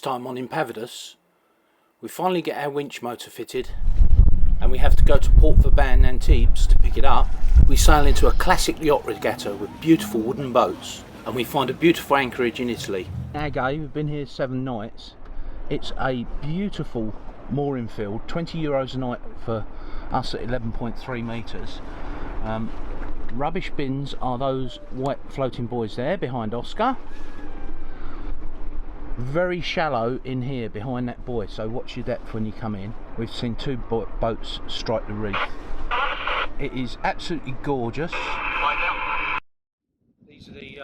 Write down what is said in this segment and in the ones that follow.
time on Impavidus, we finally get our winch motor fitted and we have to go to Port Vauban, Antibes to pick it up. We sail into a classic yacht regatta with beautiful wooden boats and we find a beautiful anchorage in Italy. Agay, we've been here 7 nights. It's a beautiful mooring field, €20 a night for us at 11.3 metres. Rubbish bins are those white floating buoys there behind Oscar. Very shallow in here behind that buoy, so watch your depth when you come in. We've seen 2 boats strike the reef. It is absolutely gorgeous. These are the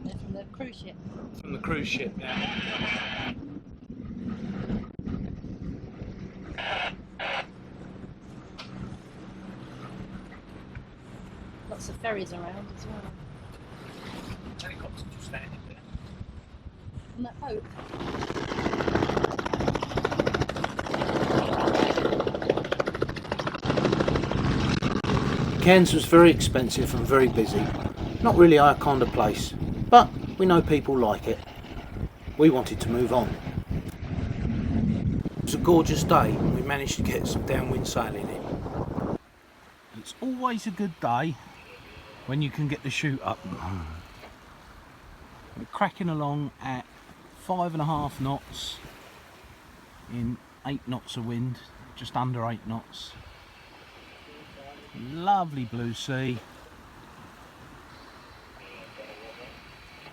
they're from the cruise ship. From the cruise ship, yeah. Lots of ferries around as well. Helicopters just standing there. On that boat. Cairns was very expensive and very busy. Not really our kind of place, but we know people like it. We wanted to move on. It was a gorgeous day and we managed to get some downwind sailing in. It's always a good day when you can get the chute up. We're cracking along at 5.5 knots in 8 knots of wind, just under 8 knots. Lovely blue sea.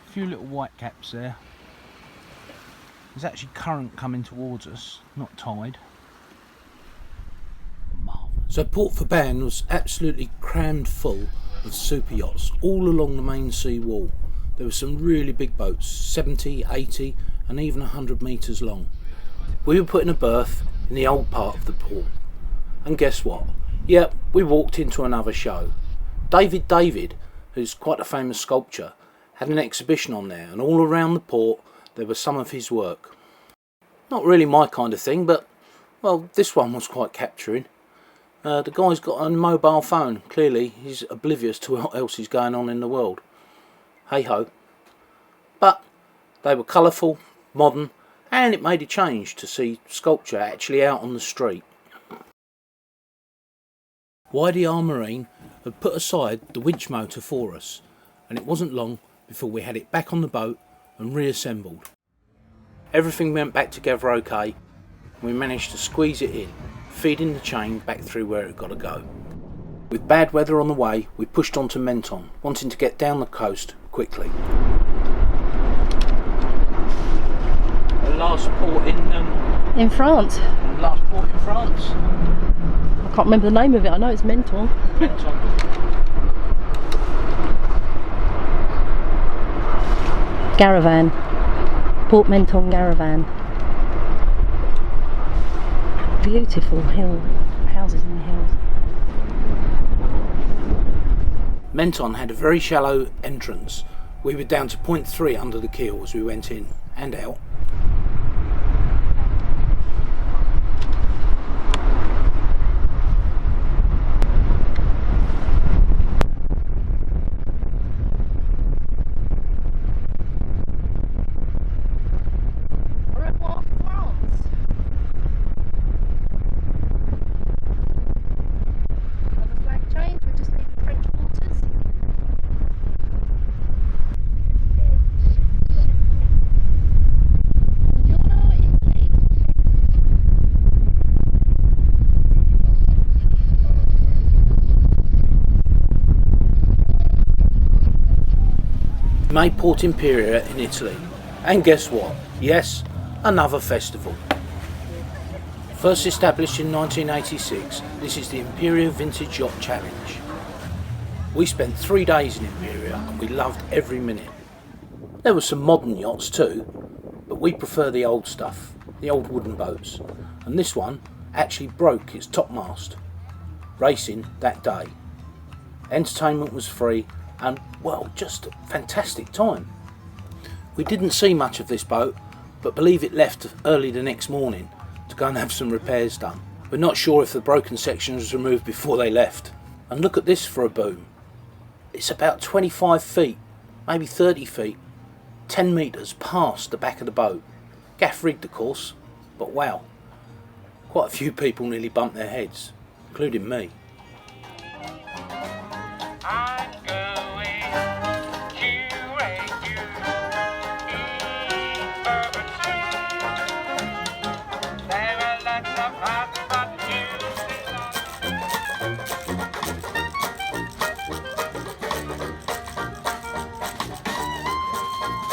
A few little white caps there. There's actually current coming towards us, not tide. So Port Vauban was absolutely crammed full of super yachts all along the main sea wall. There were some really big boats, 70, 80 and even 100 metres long. We were put in a berth in the old part of the port. And guess what? Yep, we walked into another show. David, who's quite a famous sculptor, had an exhibition on there, and all around the port there was some of his work. Not really my kind of thing, but well, this one was quite capturing. The guy's got a mobile phone. Clearly he's oblivious to what else is going on in the world. Hey ho. But they were colourful, modern, and it made a change to see sculpture actually out on the street. YDR Marine had put aside the winch motor for us, and it wasn't long before we had it back on the boat and reassembled. Everything went back together okay, and we managed to squeeze it in, feeding the chain back through where it got to go. With bad weather on the way, we pushed on to Menton, wanting to get down the coast quickly. The last port in France. Last port in France. I can't remember the name of it. I know it's Menton. Garavan. Port Menton Garavan. Beautiful hill. Houses in the hills. Menton had a very shallow entrance. We were down to 0.3 under the keel as we went in and out. Made Port Imperia in Italy, and guess what? Yes, another festival. First established in 1986, this is the Imperia Vintage Yacht Challenge. We spent 3 days in Imperia and we loved every minute. There were some modern yachts too, but we prefer the old stuff, the old wooden boats, and this one actually broke its topmast. Racing that day. Entertainment was free and, well, just a fantastic time. We didn't see much of this boat, but believe it left early the next morning to go and have some repairs done. We're not sure if the broken section was removed before they left. And look at this for a boom. It's about 25 feet, maybe 30 feet, 10 metres past the back of the boat. Gaff rigged of course, but wow, quite a few people nearly bumped their heads, including me.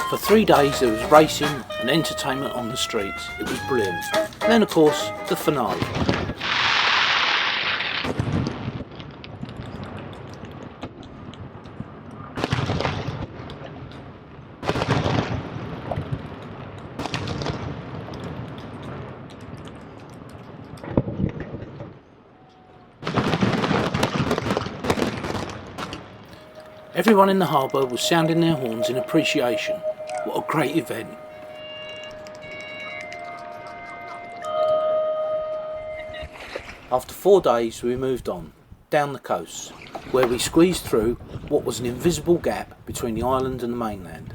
For 3 days there was racing and entertainment on the streets. It was brilliant. And then of course the finale. Everyone in the harbour was sounding their horns in appreciation. What a great event. After 4 days we moved on, down the coast, where we squeezed through what was an invisible gap between the island and the mainland.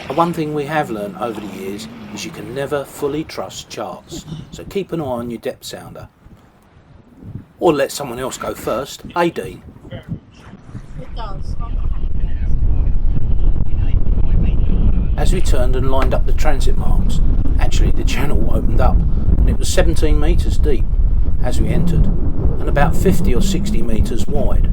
And one thing we have learnt over the years is you can never fully trust charts, so keep an eye on your depth sounder. Or let someone else go first, eh Dean? It does. As we turned and lined up the transit marks, actually the channel opened up and it was 17 metres deep as we entered and about 50 or 60 metres wide.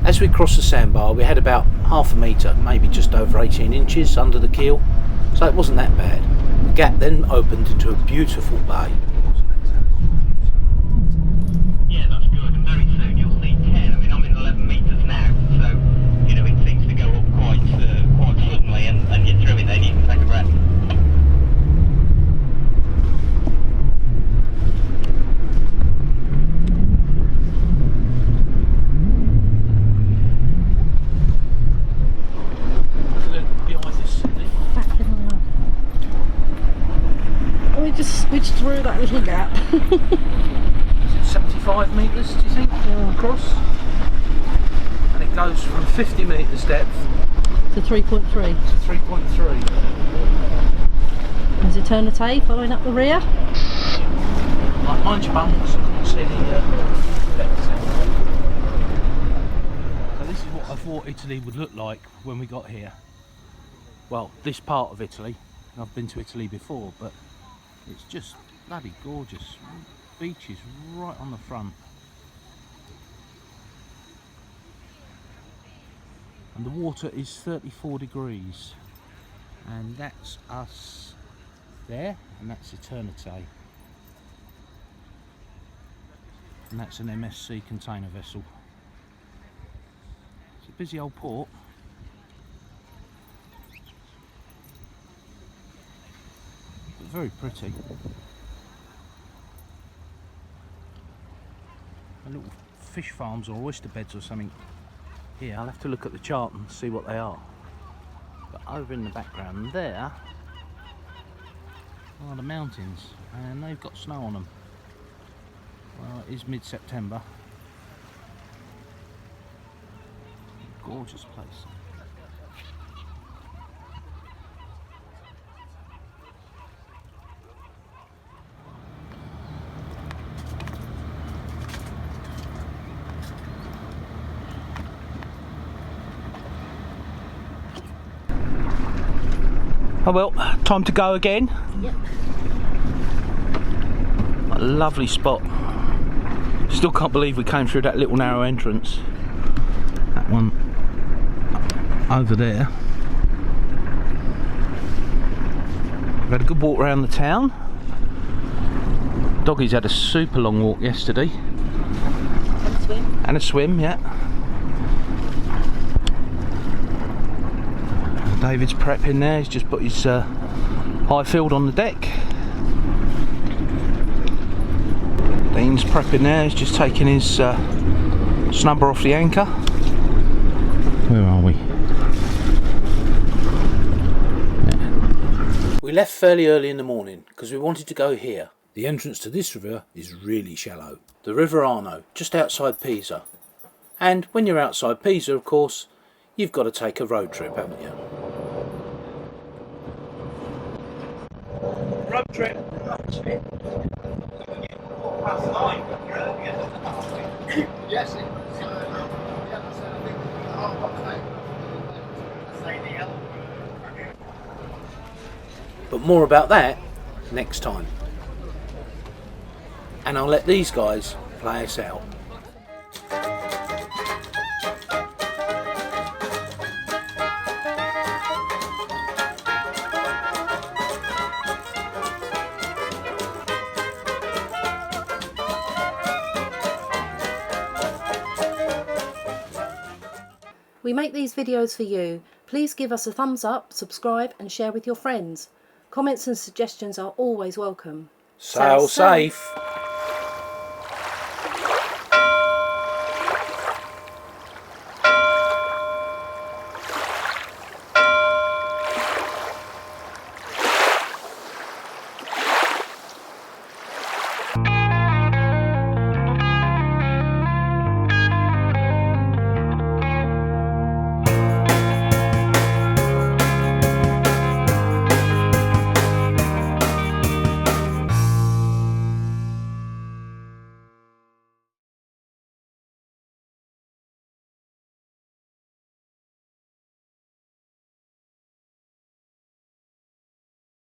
As we crossed the sandbar we had about half a metre, maybe just over 18 inches under the keel, so it wasn't that bad. The gap then opened into a beautiful bay. Yeah, that's good, and very soon you'll see 10. I mean, I'm in 11 metres now, so, you know, it seems to go up quite suddenly, and you're through it then, you can take a breath. We just through that little gap. Is it 75 metres, do you think, across? And it goes from 50 metres depth to 3.3. to 3.3. There's Eternity following up the rear. Like, mind your bumps, I couldn't see the depth. So this is what I thought Italy would look like when we got here. Well, this part of Italy. I've been to Italy before, but it's just bloody gorgeous. Beaches right on the front. And the water is 34 degrees. And that's us there, and that's Eternity. And that's an MSC container vessel. It's a busy old port. But very pretty. A little fish farms or oyster beds or something here. I'll have to look at the chart and see what they are. But over in the background there are the mountains, and they've got snow on them. Well, it is mid-September. Gorgeous place. Oh well, time to go again. Yep. A lovely spot. Still can't believe we came through that little narrow entrance. That one over there. We've had a good walk around the town. Doggy's had a super long walk yesterday. And a swim. And a swim, yeah. David's prepping there, he's just put his high field on the deck. Dean's prepping there, he's just taking his snubber off the anchor. Where are we? Yeah. We left fairly early in the morning because we wanted to go here. The entrance to this river is really shallow. The River Arno, just outside Pisa. And when you're outside Pisa, of course, you've got to take a road trip, haven't you? Road trip. Yes. But more about that next time. And I'll let these guys play us out. We make these videos for you. Please give us a thumbs up, subscribe and share with your friends. Comments and suggestions are always welcome. Sail safe.